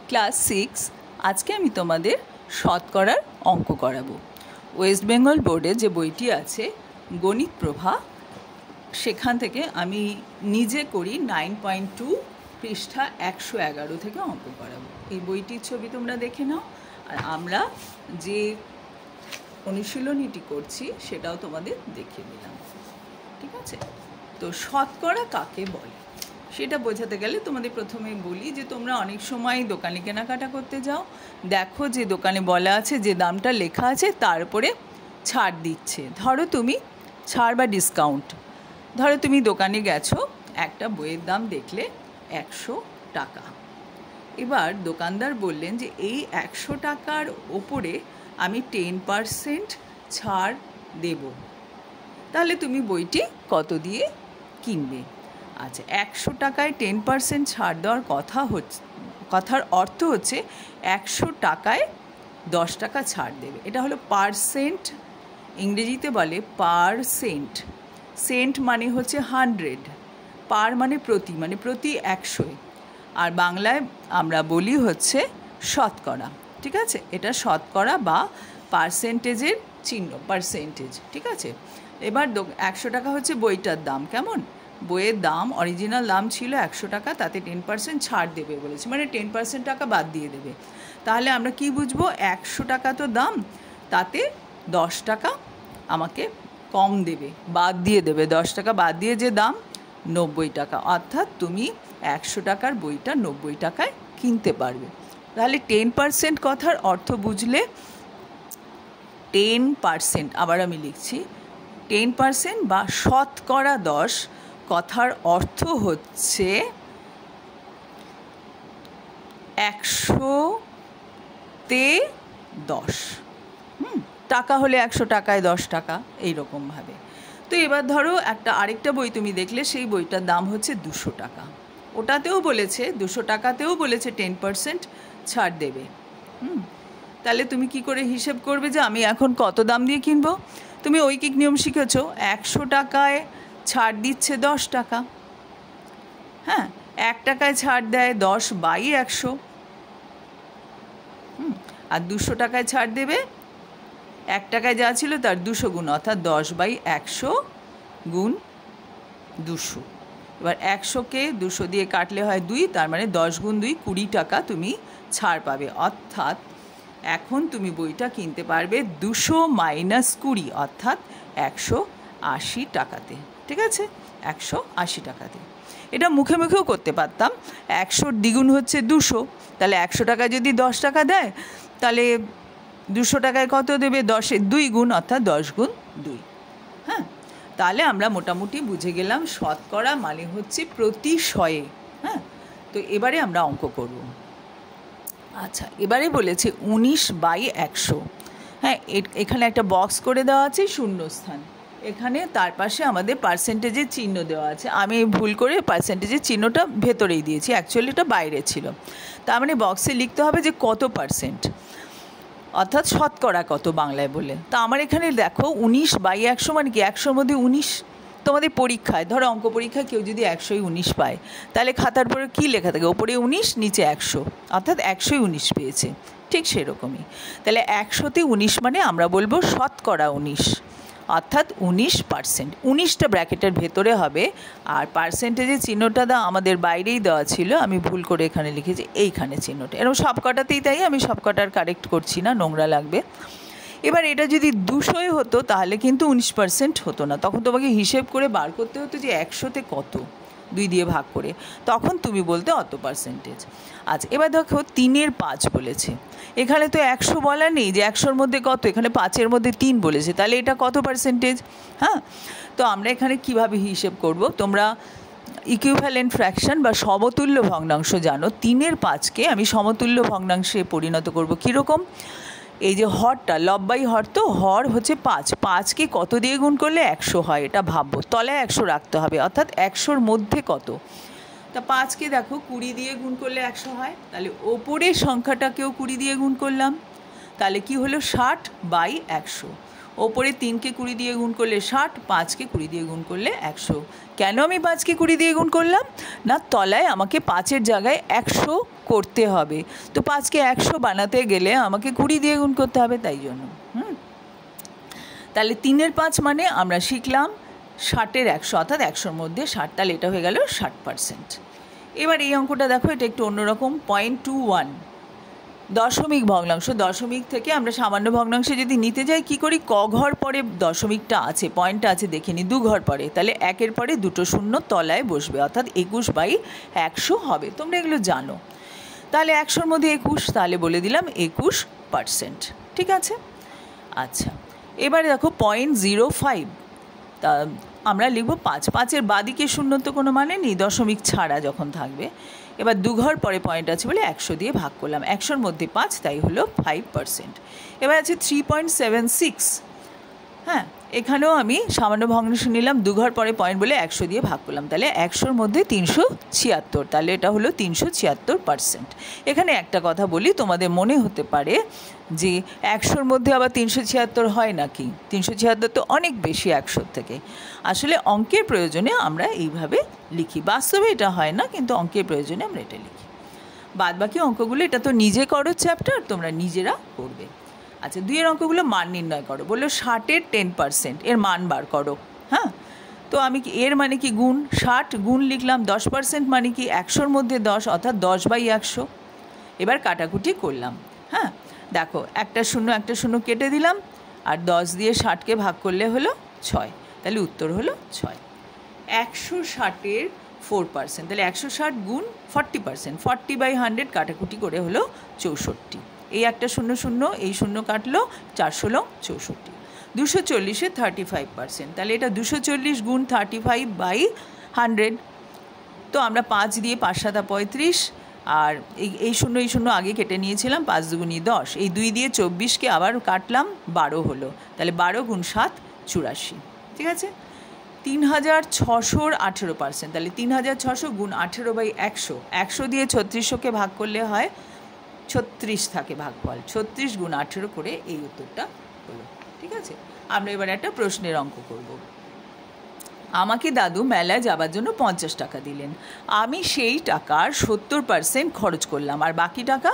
Class 6 আজকে আমি তোমাদের শতকরার অঙ্ক করাবো। ওয়েস্ট বেঙ্গল বোর্ডে যে বইটি আছে গণিত প্রভা, সেখান থেকে আমি নিজে করি 9.2 পৃষ্ঠা 111 থেকে অঙ্ক করাবো। এই বইটির ছবি তোমরা দেখে নাও, আর আমরা যে অনুশীলনীটি করছি সেটাও তোমাদের দেখিয়ে দিলাম। ঠিক আছে? তো শতকরা কাকে বলে সেটা বোঝাতে গেলে তোমাদের প্রথমে বলি যে তোমরা অনেক সময় দোকানে কেনাকাটা করতে যাও, দেখো যে দোকানে বলা আছে যে দামটা লেখা আছে তারপরে ছাড় দিচ্ছে। ধরো তুমি ছাড় বা ডিসকাউন্ট, ধরো তুমি দোকানে গেছো, একটা বইয়ের দাম দেখলে 100 টাকা। এবার দোকানদার বললেন যে এই 100 টাকার ওপরে আমি 10% ছাড় দেব, তাহলে তুমি বইটি কত দিয়ে কিনবে? আচ্ছা, 100 টাকায় 10% ছাড় দেওয়ার কথার অর্থ হচ্ছে 100 টাকায় 10 টাকা ছাড় দেবে। এটা হলো পারসেন্ট, ইংরেজিতে বলে পারসেন্ট। সেন্ট মানে হচ্ছে 100, পার মানে প্রতি 100, আর বাংলায় আমরা বলি হচ্ছে শতকরা। ঠিক আছে? এটা শতকরা বা পার্সেন্টেজের চিহ্ন, পার্সেন্টেজ। ঠিক আছে? এবার 100 টাকা হচ্ছে বইটার দাম। কেমন? বইয়ের দাম অরিজিনাল দাম ছিল 100 টাকা, তাতে 10% ছাড় দেবে বলেছে, মানে 10% টাকা বাদ দিয়ে দেবে। তাহলে আমরা কি বুঝবো? 100 টাকা তো দাম, তাতে 10 টাকা আমাকে কম দেবে, বাদ দিয়ে দেবে। 10 টাকা বাদ দিয়ে যে দাম 90 টাকা, অর্থাৎ তুমি 100 টাকার বইটা 90 টাকায় কিনতে পারবে। তাহলে 10% কথার অর্থ বুঝলে 10%, আবার আমি লিখছি 10% বা শতকরা 10 কথার অর্থ হচ্ছে 100-তে 10। টাকা হলে 100 টাকায় 10 টাকা, এইরকমভাবে। তো এবার ধরো আরেকটা বই তুমি দেখলে, সেই বইটার দাম হচ্ছে 200 টাকা। ওটাতেও বলেছে 200 টাকাতেও বলেছে 10% ছাড় দেবে। তাহলে তুমি কি করে হিসেব করবে যে আমি এখন কত দাম দিয়ে কিনবো? তুমি ঐকিক নিয়ম শিখেছো, 100 টাকায় ছাড় দিচ্ছে 10 টাকা। হ্যাঁ, 1 টাকায় ছাড় দেয় 10/100, আর 200 টাকায় ছাড় দেবে 1 টাকায় যা ছিল তার 200 গুণ, অর্থাৎ 10/100 গুণ 200। এবার 100কে 200 দিয়ে কাটলে হয় 2, তার মানে 10 গুণ 2 20 টাকা তুমি ছাড় পাবে। অর্থাৎ এখন তুমি বইটা কিনতে পারবে 200 - 20, অর্থাৎ 180 টাকাতে। ঠিক আছে? 180 টাকাতে। এটা মুখে মুখেও করতে পারতাম, 100 দ্বিগুণ হচ্ছে 200, তাহলে 100 টাকায় যদি 10 টাকা দেয়, তাহলে 200 টাকায় কত দেবে? 10-এর 2 গুণ, অর্থাৎ 10 গুণ 2। হ্যাঁ, তাহলে আমরা মোটামুটি বুঝে গেলাম শতকরা মানে হচ্ছে প্রতি 100-এ। হ্যাঁ, তো এবারে আমরা অঙ্ক করব। আচ্ছা, এবারে বলেছে 19/100। হ্যাঁ, এখানে একটা বক্স করে দেওয়া আছে শূন্যস্থান, এখানে তার পাশে আমাদের পার্সেন্টেজের চিহ্ন দেওয়া আছে। আমি ভুল করে পার্সেন্টেজের চিহ্নটা ভেতরেই দিয়েছি, অ্যাকচুয়ালি এটা বাইরে ছিল। তার মানে বক্সে লিখতে হবে যে কত পার্সেন্ট, অর্থাৎ শতকরা কত বাংলায় বলে। তা আমার এখানে দেখো 19/100 মানে কি? 100-র মধ্যে 19। তোমাদের পরীক্ষায়, ধরো অঙ্ক পরীক্ষায় কেউ যদি 100-ই 19 পায়, তাহলে খাতার পরে কী লেখা থাকে? ওপরে 19, নিচে 100, অর্থাৎ 100-ই 19 পেয়েছে। ঠিক সেরকমই। তাহলে 100-তে 19 মানে আমরা বলবো শতকরা 19, অর্থাৎ 19%। 19টা ব্র্যাকেটের ভেতরে হবে, আর পার্সেন্টেজের চিহ্নটা আমাদের বাইরেই দেওয়া ছিল, আমি ভুল করে এখানে লিখেছি এইখানে চিহ্নটা। এরকম সব কটাতেই তাই, আমি সব কটার কারেক্ট করছি না, নোংরা লাগবে। এবার এটা যদি 200 হতো তাহলে কিন্তু 19% হতো না, তখন তোমাকে হিসেব করে বার করতে হতো যে 100-তে কত, 2 দিয়ে ভাগ করে, তখন তুমি বলতে অত পার্সেন্টেজ। আচ্ছা, এবার দেখো 3-এর 5 বলেছে। এখানে তো 100 বলা নেই যে 100-র মধ্যে কত, এখানে 5-এর মধ্যে 3 বলেছে, তাহলে এটা কত পার্সেন্টেজ? হ্যাঁ, তো আমরা এখানে কিভাবে হিসেব করব? তোমরা ইকুইভ্যালেন্ট ফ্র্যাকশন বা সমতুল্য ভগ্নাংশ জানো। 3-এর 5কে আমি সমতুল্য ভগ্নাংশে পরিণত করব। কীরকম? এই যে হরটা, লব্বাই হর, তো হর হচ্ছে 5, 5কে কত দিয়ে গুণ করলে 100 হয়, এটা ভাববো। তলায় 100 রাখতে হবে, অর্থাৎ 100-র মধ্যে কত। তা 5কে দেখো 20 দিয়ে গুণ করলে 100 হয়, তাহলে ওপরের সংখ্যাটাকেও 20 দিয়ে গুণ করলাম, তাহলে কি হলো? 60/100। ওপরে 3কে 20 দিয়ে গুণ করলে 60, 5কে 20 দিয়ে গুণ করলে 100। কেন আমি 5কে 20 দিয়ে গুণ করলাম? না, তলায় আমাকে 5-এর জায়গায় 100 করতে হবে, তো 5কে 100 বানাতে গেলে আমাকে 20 দিয়ে গুণ করতে হবে, তাই জন্য। তাহলে 3-এর 5 মানে আমরা শিখলাম 60-এর 100, অর্থাৎ 100-র মধ্যে 60, তাহলে এটা হয়ে গেল 60%। এবার এই অঙ্কটা দেখো, এটা একটু অন্যরকম। 0.21 দশমিক ভগ্নাংশ। দশমিক থেকে আমরা সামান্য ভগ্নাংশে যদি নিতে যাই, কি করি? ক ঘর পরে দশমিকটা আছে, পয়েন্টটা আছে দেখে নিই, 2 ঘর পরে, তাহলে 1-এর পরে 2টো শূন্য তলায় বসবে, অর্থাৎ 21/100 হবে। তোমরা এগুলো জানো। তাহলে 100-র মধ্যে 21, তাহলে বলে দিলাম 21%। ঠিক আছে? আচ্ছা, এবারে দেখো 0.05, তা আমরা লিখব 5। 5-এর বাদিকে শূন্য তো কোনো মানে নেই, দশমিক ছাড়া যখন থাকবে। এবার 2 ঘর পরে পয়েন্ট আছে বলে 100 দিয়ে ভাগ করলাম, 100-র মধ্যে 5, তাই হলো 5%। এবার আছে 3.76। হ্যাঁ, এখানেও আমি সামান্য ভগ্নাংশ নিলাম, 2 ঘর পরে পয়েন্ট বলে 100 দিয়ে ভাগ করলাম, তাহলে 100-র মধ্যে 376, তাহলে এটা হলো 376%। এখানে একটা কথা বলি, তোমাদের মনে হতে পারে যে 100-র মধ্যে আবার 376 হয় নাকি? 376 তো অনেক বেশি 100-র থেকে। আসলে অঙ্কের প্রয়োজনে আমরা এইভাবে লিখি, বাস্তবে এটা হয় না, কিন্তু অঙ্কের প্রয়োজনে আমরা এটা লিখি। বাদবাকি অঙ্কগুলো এটা তো নিজে করো চ্যাপ্টার, তোমরা নিজেরা করবে। আচ্ছা, 2-এর অঙ্কগুলো মান নির্ণয় করো। বললো 60-এর 10%, এর মান বার করো। হ্যাঁ, তো আমি কি এর মানে কি গুণ, 60 গুণ লিখলাম, 10% মানে কি 100-র মধ্যে 10, অর্থাৎ 10/100। এবার কাটাকুটি করলাম। হ্যাঁ, দেখো একটা শূন্য কেটে দিলাম, আর 10 দিয়ে 60কে ভাগ করলে হলো 6, তাহলে উত্তর হলো 6। 160-এর 4%, তাহলে 160 গুণ 40%, 40/100 কাটাকুটি করে হলো 64। এই একটা শূন্য, এই শূন্য কাটলো, 416 64। 240-এর 35%, তাহলে এটা 240 গুণ 35/100। তো আমরা 5 দিয়ে 5 7 35, আর এই শূন্য আগে কেটে নিয়েছিলাম, 5 2 10, এই 2 দিয়ে 24কে আবার কাটলাম, 12 হলো, তাহলে 12 গুণ 7 84। ঠিক আছে? 3600-র 18%, তাহলে 3600 গুণ 18/100, 100 দিয়ে 3600কে ভাগ করলে হয় 36 থাকে ভাগফল, 36 গুণ 18 করে এই উত্তরটা হলো। ঠিক আছে? আমরা এবার একটা প্রশ্নের অঙ্ক করব। আমাকে দাদু মেলায় যাবার জন্য 50 টাকা দিলেন, আমি সেই টাকার 70% খরচ করলাম, আর বাকি টাকা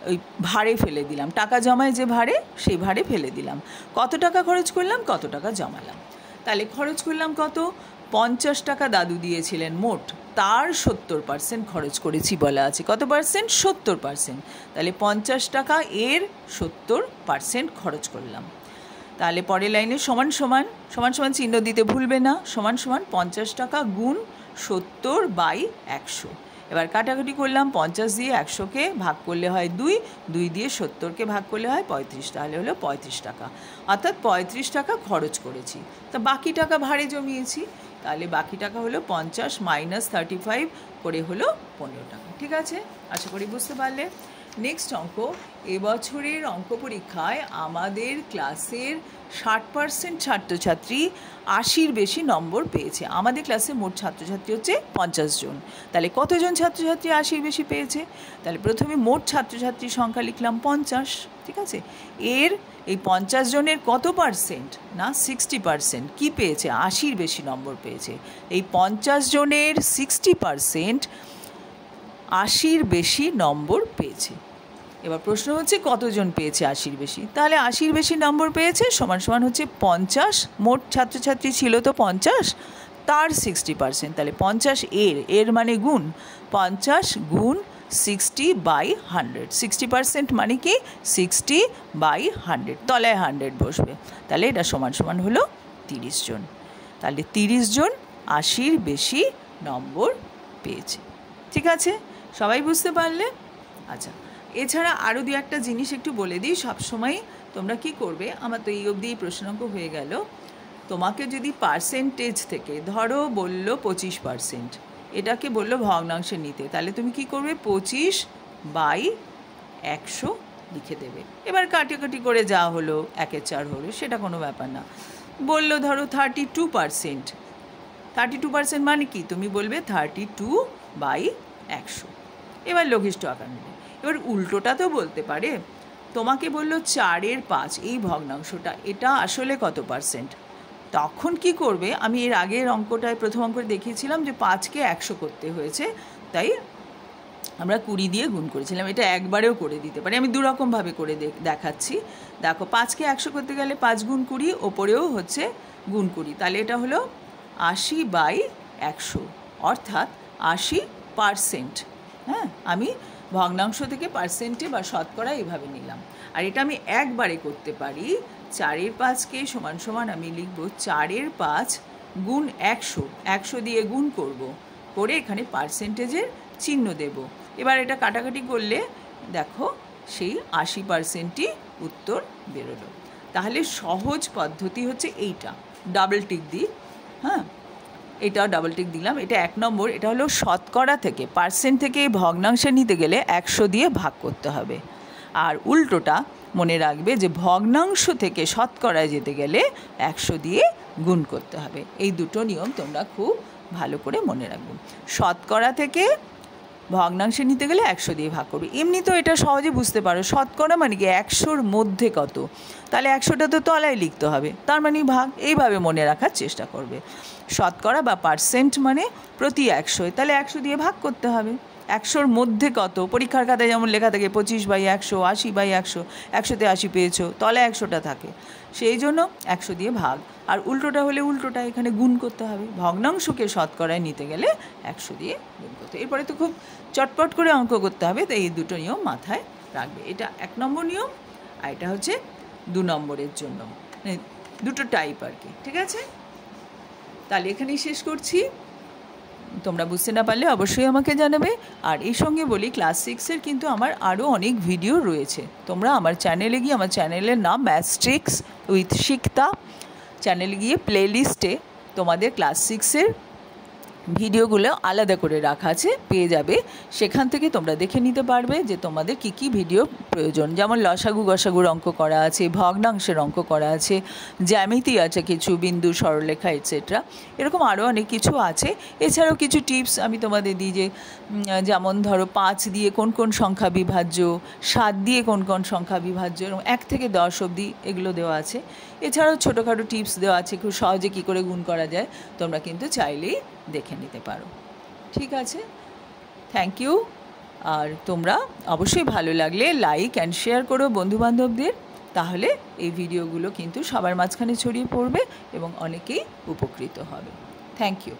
ওই ভাড়ে ফেলে দিলাম। টাকা জমায় যে ভাড়ে, সেই ভাড়ে ফেলে দিলাম। কত টাকা খরচ করলাম, কত টাকা জমালাম? তাহলে খরচ করলাম কত? 50 টাকা দাদু দিয়েছিলেন মোট, তার 70% খরচ করেছি বলা আছে। কত পার্সেন্ট? 70%। তাহলে 50 টাকা এর 70% খরচ করলাম। তাহলে পরের লাইনে সমান সমান চিহ্ন দিতে ভুলবে না। সমান 50 টাকা গুণ 70/100। এবার কাটাকুটি করলাম, 50 দিয়ে 100কে ভাগ করলে হয় 2, 2 দিয়ে 70কে ভাগ করলে হয় 35, তাহলে হলো 35 টাকা, অর্থাৎ 35 টাকা খরচ করেছি। তা বাকি টাকা ভাড়ে জমিয়েছি, তাহলে বাকি টাকা হলো 50 মাইনাস 35 করে হলো 15 টাকা। ঠিক আছে? আশা করি বুঝতে পারলে। নেক্সট অঙ্ক, এবছরের অঙ্ক পরীক্ষায় আমাদের ক্লাসের 60% ছাত্রছাত্রী 80-র বেশি নম্বর পেয়েছে। আমাদের ক্লাসে মোট ছাত্রছাত্রী হচ্ছে 50 জন। তাহলে কতজন ছাত্রছাত্রী 80-র বেশি পেয়েছে? তাহলে প্রথমে মোট ছাত্রছাত্রীর সংখ্যা লিখলাম 50। ঠিক আছে? এর এই 50 জনের কত পার্সেন্ট? না 60% কি পেয়েছে? 80-র বেশি নম্বর পেয়েছে। এই 50 জনের 60% 80-র বেশি নম্বর পেয়েছে। এবার প্রশ্ন হচ্ছে কতজন পেয়েছে 80-র বেশি? তাহলে 80-র বেশি নম্বর পেয়েছে সমান হচ্ছে 50, মোট ছাত্রছাত্রী ছিল তো 50, তার 60%, তাহলে 50 এর মানে গুণ 50 গুণ 60/100। 60% মানে কি 60/100, তলায় 100 বসবে, তাহলে এটা সমান হলো 30 জন। তাহলে 30 জন 80-র বেশি নম্বর পেয়েছে। ঠিক আছে? সবাই বুঝতে পারলে? আচ্ছা, এছাড়া আরও দু একটা জিনিস একটু বলে দিই। সবসময় তোমরা কি করবে, আমার তো এই অবধি এই প্রশ্নাঙ্ক হয়ে গেল, তোমাকে যদি পার্সেন্টেজ থেকে ধরো বললো 25%, এটাকে বললো ভগ্নাংশে নিতে, তাহলে তুমি কি করবে? 25/100 লিখে দেবে। এবার কাটাকাটি করে যা হলো 1/4 হলো, সেটা কোনো ব্যাপার না। বললো ধরো 32%, 32% মানে কি? তুমি বলবে 32/100। এবার লঘিষ্ঠ আকার নেবে। এবার উল্টোটা তো বলতে পারে, তোমাকে বললো 4/5 এই ভগ্নাংশটা, এটা আসলে কত পার্সেন্ট? তখন কি করবে, আমি এর আগের অঙ্কটায় প্রথম অঙ্ক দেখিয়েছিলাম যে 5কে 100 করতে হয়েছে, তাই আমরা 20 দিয়ে গুণ করেছিলাম। এটা একবারেও করে দিতে পারি, আমি দুরকমভাবে করে দেখাচ্ছি। দেখো 5কে 100 করতে গেলে 5 গুণ 20, ওপরেও হচ্ছে গুণ 20, তাহলে এটা হলো 80/100, অর্থাৎ 80%। হ্যাঁ, আমি ভগ্নাংশ থেকে পার্সেন্টে বা শতকরা এইভাবে নিলাম। আর এটা আমি একবারে করতে পারি, 4/5কে সমান সমান আমি লিখব 4/5 গুণ 100, 100 দিয়ে গুণ করব, করে এখানে পার্সেন্টেজের চিহ্ন দেব। এবার এটা কাটাকাটি করলে দেখো সেই 80%ই উত্তর বেরোলো। তাহলে সহজ পদ্ধতি হচ্ছে এইটা, ডাবল টিক দিই। হ্যাঁ, এটাও ডাবল টিক দিলাম। এটা 1 নম্বর। এটা হলো শতকরা থেকে, পার্সেন্ট থেকে ভগ্নাংশে নিতে গেলে 100 দিয়ে ভাগ করতে হবে। আর উল্টোটা মনে রাখবে যে ভগ্নাংশ থেকে শতকরায় যেতে গেলে 100 দিয়ে গুণ করতে হবে। এই দুটো নিয়ম তোমরা খুব ভালো করে মনে রাখবে। শতকরা থেকে ভগ্নাংশে নিতে গেলে 100 দিয়ে ভাগ করবে। এমনি তো এটা সহজে বুঝতে পারো, শতকরা মানে কি 100-র মধ্যে কত, তাহলে 100টা তো তলায় লিখতে হবে, তার মানে ভাগ, এইভাবে মনে রাখার চেষ্টা করবে। শতকরা বা পার্সেন্ট মানে প্রতি 100, তাহলে 100 দিয়ে ভাগ করতে হবে। 100-র মধ্যে কত, পরীক্ষার খাতায় যেমন লেখা থাকে 25/100, 80/100, 100-তে 80 পেয়েছো, তলায় 100টা থাকে, সেই জন্য 100 দিয়ে ভাগ। আর উল্টোটা হলে উল্টোটা, এখানে গুণ করতে হবে। ভগ্নাংশকে শতকরায় নিতে গেলে 100 দিয়ে গুণ করতে হবে। এরপরে তো খুব চটপট করে অঙ্ক করতে হবে, তাই এই দুটো নিয়ম মাথায় রাখবে। এটা 1 নম্বর নিয়ম, আর এটা হচ্ছে 2 নম্বরের জন্য, মানে দুটো টাইপ আর কি। ঠিক আছে, তাহলে এখানেই শেষ করছি। তোমরা বুঝতে না পারলে অবশ্যই আমাকে জানাবে। আর এই সঙ্গে বলি, ক্লাস 6-এর কিন্তু আমার আরও অনেক ভিডিও রয়েছে। তোমরা আমার চ্যানেলে গিয়ে, আমার চ্যানেলের নাম ম্যাথস্ট্রিক্স উইথ শিকতা, চ্যানেলে গিয়ে প্লে লিস্টে তোমাদের ক্লাস 6-এর ভিডিওগুলো আলাদা করে রাখা আছে, পেয়ে যাবে। সেখান থেকে তোমরা দেখে নিতে পারবে যে তোমাদের কি কি ভিডিও প্রয়োজন। যেমন লসাগু গসাগুর অঙ্ক করা আছে, ভগ্নাংশের অঙ্ক করা আছে, জ্যামিতি আছে কিছু, বিন্দু সরলরেখা এটসেট্রা, এরকম আরও অনেক কিছু আছে। এছাড়াও কিছু টিপস আমি তোমাদের দিই, যে যেমন ধরো 5 দিয়ে কোন কোন সংখ্যা বিভাজ্য, 7 দিয়ে কোন কোন সংখ্যা বিভাজ্য, এবং 1 থেকে 10 অবধি এগুলো দেওয়া আছে। এছাড়াও ছোটোখাটো টিপস দেওয়া আছে, খুব সহজে কী করে গুণ করা যায়, তোমরা কিন্তু চাইলেই দেখে নিতে পারো। ঠিক আছে, থ্যাংক ইউ। আর তোমরা অবশ্যই ভালো লাগলে লাইক অ্যান্ড শেয়ার করো বন্ধুবান্ধবদের, তাহলে এই ভিডিওগুলো কিন্তু সবার মাঝখানে ছড়িয়ে পড়বে এবং অনেকেই উপকৃত হবে। Thank you.